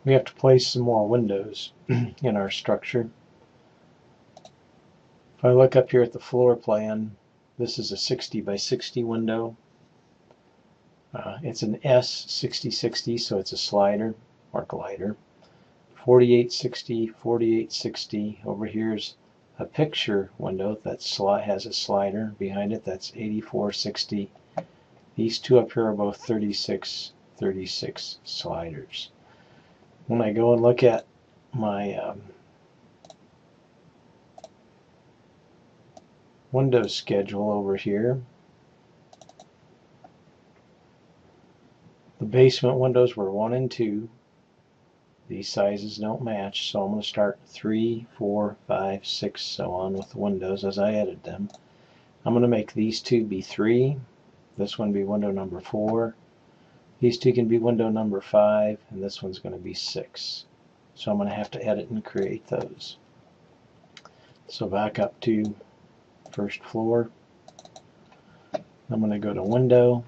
We have to place some more windows in our structure. If I look up here at the floor plan, this is a 60 by 60 window. It's an S6060, so it's a slider or glider. 4860, 4860. Over here's a picture window that has a slider behind it. That's 8460. These two up here are both 3636 sliders. When I go and look at my window schedule over here, the basement windows were 1 and 2. These sizes don't match, so I'm going to start 3, 4, 5, 6, so on with the windows as I edit them. I'm going to make these two be 3, this one be window number 4, these two can be window number 5, and this one's going to be 6. So I'm going to have to edit and create those. So back up to first floor. I'm going to go to window.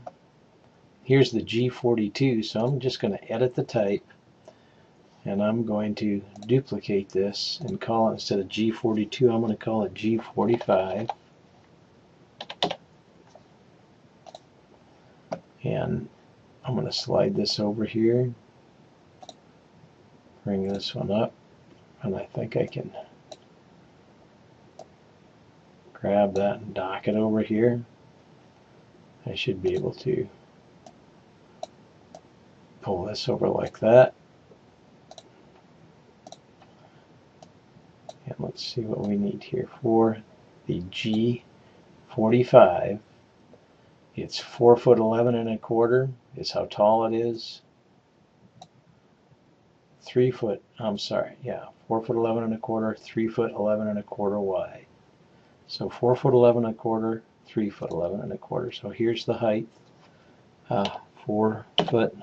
Here's the G42, so I'm just going to edit the type, and I'm going to duplicate this and call it, instead of G42, I'm going to call it G45. And I'm going to slide this over here, bring this one up, and I think I can grab that and dock it over here. I should be able to pull this over like that. And let's see what we need here for the G45. It's 4 foot 11 and a quarter is how tall it is. 3 foot, I'm sorry, yeah, 4 foot 11 and a quarter, 3 foot 11 and a quarter wide. So 4 foot 11 and a quarter, 3 foot 11 and a quarter. So here's the height, 4 foot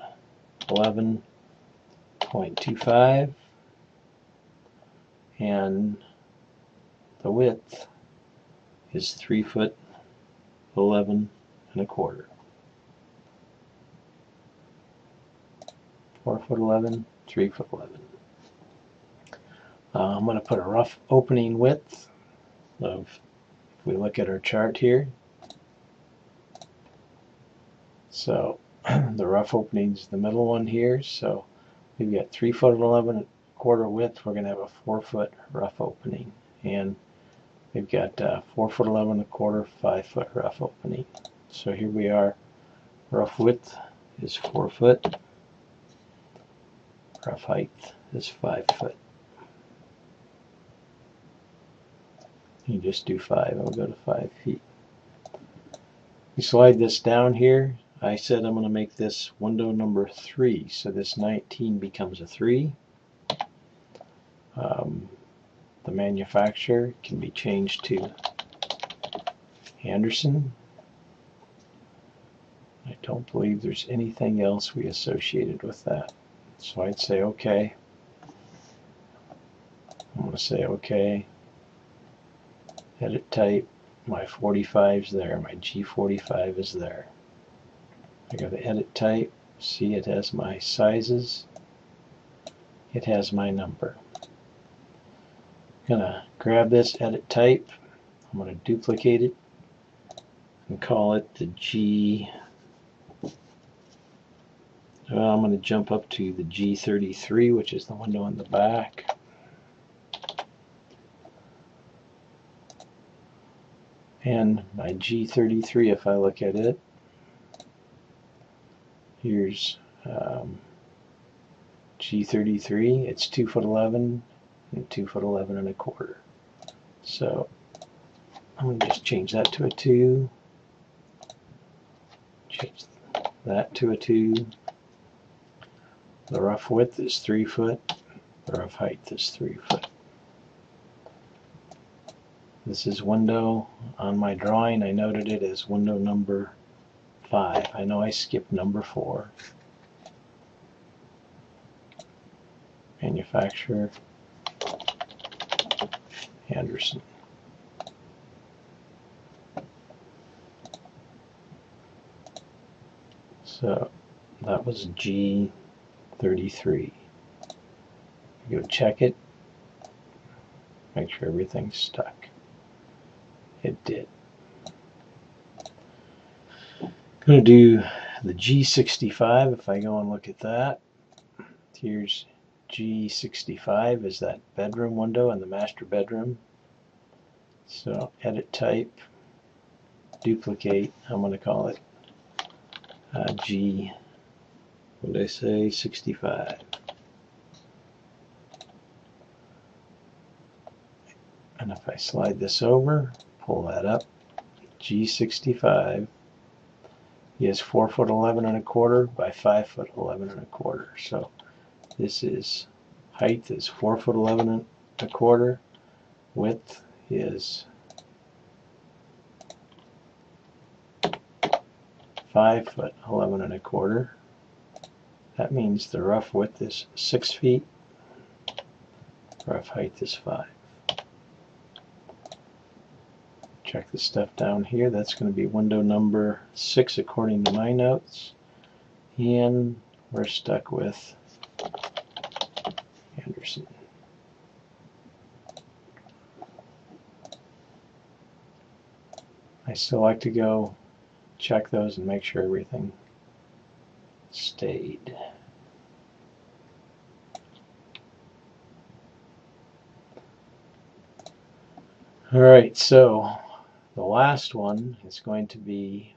11.25, and the width is 3 foot 11 and a quarter. 4 foot 11, 3 foot 11. I'm going to put a rough opening width of, if we look at our chart here, so the rough opening is the middle one here, so we've got 3 foot 11 and a quarter width. We're going to have a 4 foot rough opening, and we've got 4 foot 11 and a quarter, 5 foot rough opening. So here we are. Rough width is 4 foot. Rough height is 5 foot. You just do 5. I'll go to 5 feet. You slide this down here. I said I'm going to make this window number 3, so this 19 becomes a 3. The manufacturer can be changed to Anderson. I don't believe there's anything else we associated with that. So I'd say OK. I'm going to say OK. Edit type. My 45's there. My G45 is there. I go to edit type. See, it has my sizes. It has my number. I'm going to grab this edit type. I'm going to duplicate it and call it the G. Well, I'm going to jump up to the G33, which is the window in the back. And my G33, if I look at it, here's G33. It's 2 foot 11 and 2 foot 11 and a quarter. So I'm going to just change that to a 2. Change that to a 2. The rough width is 3 foot. The rough height is 3 foot. This is window. On my drawing, I noted it as window number 5. I know I skipped number 4. Manufacturer, Anderson. So that was G33. Go check it. Make sure everything's stuck. It did. I'm going to do the G65. If I go and look at that, here's G65 is that bedroom window in the master bedroom. So edit type, duplicate. I'm going to call it G, what did I say, 65. And if I slide this over, pull that up, G65 is 4'11" and a quarter by 5'11" and a quarter. So this is height is 4'11" and a quarter. Width is 5'11" and a quarter. That means the rough width is 6 feet. Rough height is 5. Check the stuff down here. That's going to be window number 6 according to my notes. And we're stuck with Andersen. I still like to go check those and make sure everything stayed. Alright, so the last one is going to be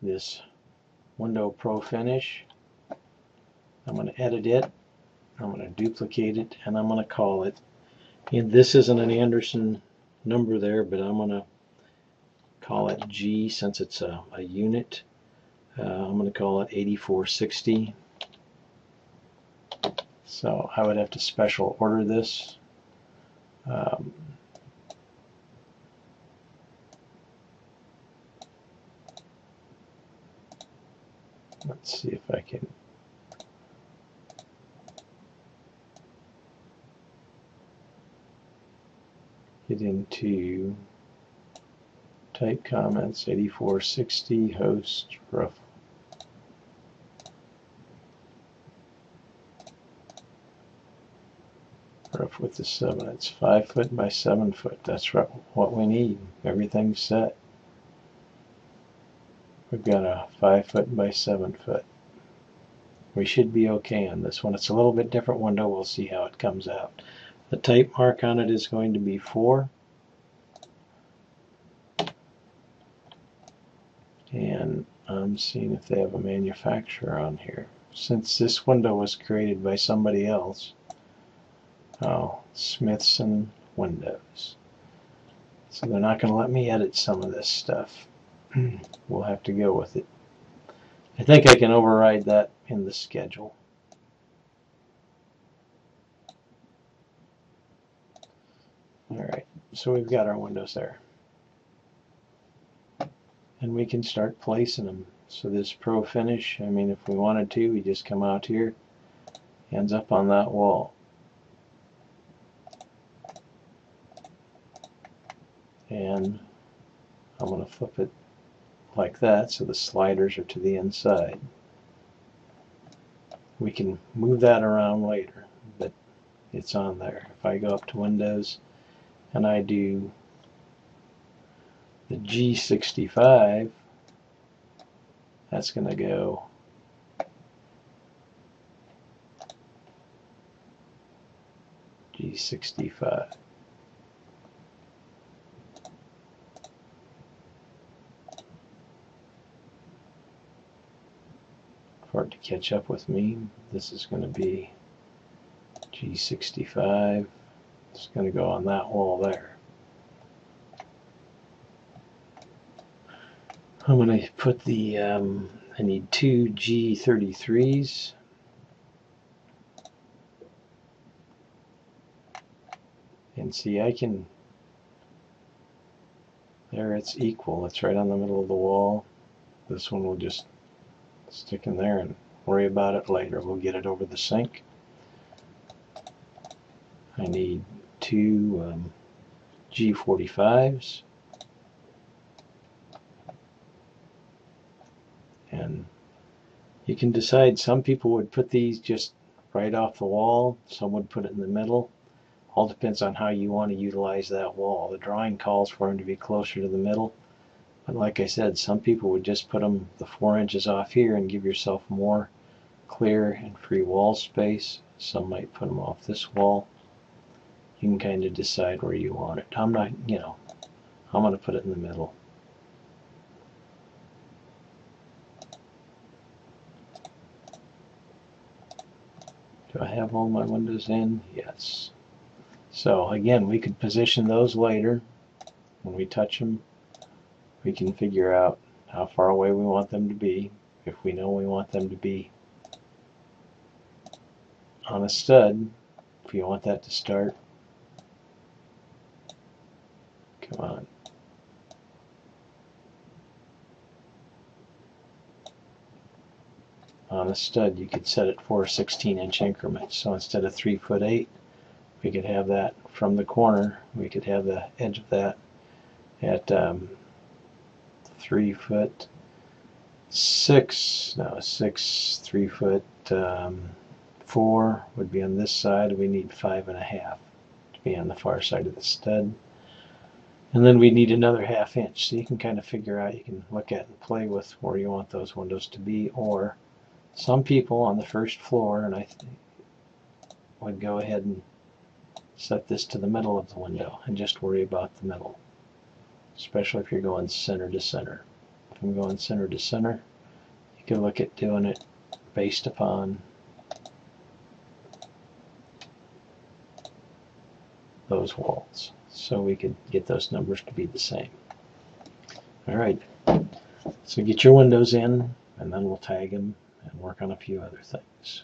this Window Pro Finish. I'm going to edit it, I'm going to duplicate it, and I'm going to call it, and this isn't an Andersen number there, but I'm going to call it G since it's a unit. I'm going to call it 8460. So I would have to special order this. Let's see if I can get into type comments. 8460 host rough. Rough width is 7. It's 5 foot by 7 foot. That's what we need. Everything's set. We've got a 5 foot by 7 foot. We should be okay on this one. It's a little bit different window. We'll see how it comes out. The type mark on it is going to be 4. And I'm seeing if they have a manufacturer on here. Since this window was created by somebody else, Smithson Windows. So they're not going to let me edit some of this stuff. We'll have to go with it. I think I can override that in the schedule. Alright, so we've got our windows there. And we can start placing them. So this Pro Finish, I mean, if we wanted to, we just come out here, ends up on that wall. And I'm going to flip it like that so the sliders are to the inside. We can move that around later, but it's on there. If I go up to Windows and I do the G65, that's going to go G65. For it to catch up with me, this is going to be G65. It's going to go on that wall there. I'm going to put the, I need 2 G33s. And see, I can, there it's equal. It's right on the middle of the wall. This one will just stick in there and worry about it later. We'll get it over the sink. I need 2 G45s. And you can decide, some people would put these just right off the wall. Some would put it in the middle. All depends on how you want to utilize that wall. The drawing calls for them to be closer to the middle, but like I said, some people would just put them the 4 inches off here and give yourself more clear and free wall space. Some might put them off this wall. You can kind of decide where you want it. I'm not, I'm going to put it in the middle. Do I have all my windows in? Yes. So again, we could position those later. When we touch them, we can figure out how far away we want them to be. If we know we want them to be on a stud, if you want that to start, come on. On a stud, you could set it for 16-inch increments. So instead of 3'8", we could have that from the corner. We could have the edge of that at 3'6". No, 3'4" would be on this side. We need 5.5 to be on the far side of the stud. And then we need another 1/2 inch. So you can kind of figure out, you can look at and play with where you want those windows to be. Or some people on the first floor, and I would go ahead and set this to the middle of the window and just worry about the middle, especially if you're going center to center. If I'm going center to center, you can look at doing it based upon those walls, so we could get those numbers to be the same. Alright, so get your windows in, and then we'll tag them and work on a few other things.